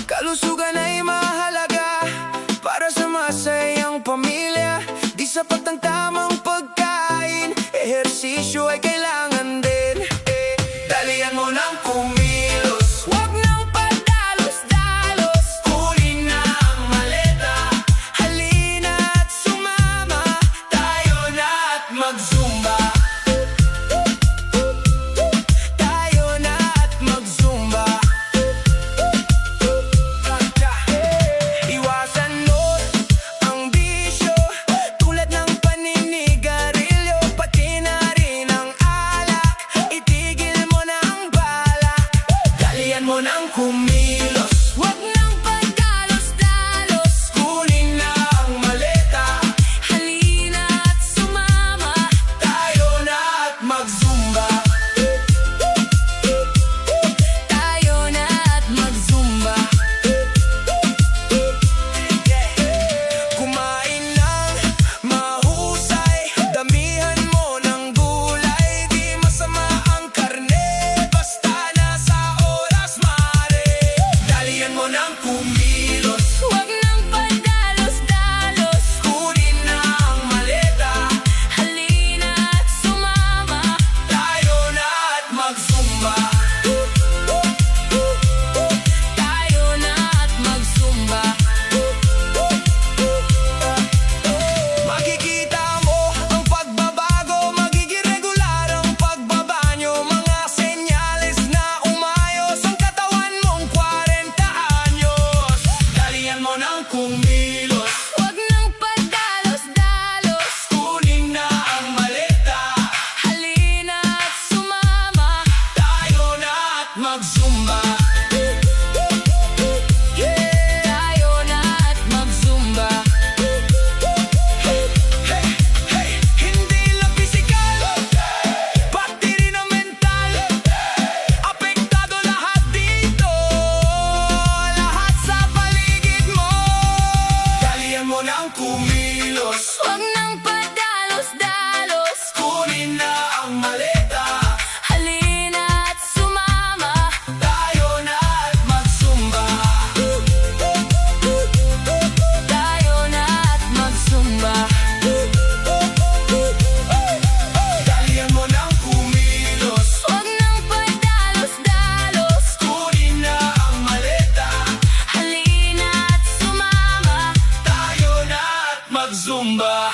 Kalusugan ay mahalaga para sa masayang pamilya. Di sapat ang tamang pagkain, ehersisyo ay kailangan din. Dalihan mo ng kumilos, huwag nang padalos-dalos. Kunin na ang maleta, halina at sumama. Tayo na at mag-zumba. Tayo na at mag-zumba. Iwasan mo ang bisyo tulad ng paninigarilyo, pati na rin ang alak. Itigil mo na ang balak. Dalihan mo ng kumilos, huwag nang padalos-dalos. Kunin na ang maleta, halina at sumama. Tayo na at mag-zumba. Tayo na at mag-zumba. Kumain ng mahusay, damihan mo ng gulay. Di masama ang karne, basta nasa oras mare. Dalihan mo ng kumilos, huwag nang padalos-dalos. Kunin na ang maleta, halina at sumama. Tayo na at mag-zumba. Tayo na at mag-zumba. Makikita mo ang pagbabago, magiging regular ang pagbabanyo. Mga senyales na umayos ang katawan mong 40 anyos. Dalihan mo ng kumilos, huwag nang padalos-dalos. Kunin na ang maleta, halina at sumama. Tayo na at mag-zumba. Tayo na at mag-zumba. Hindi lang pisikal, pati rin ang mental. Apektado lahat dito, lahat sa paligid mo. Dalihan mo ng kumilos, huwag nang padalos-dalos. Kunin na ang maleta, halina at sumama. Tayo na at mag-zumba. Tayo na at mag-zumba. Dalihan mo ng kumilos, huwag nang padalos-dalos. Kunin na ang maleta, halina at sumama. Tayo na at mag-zumba.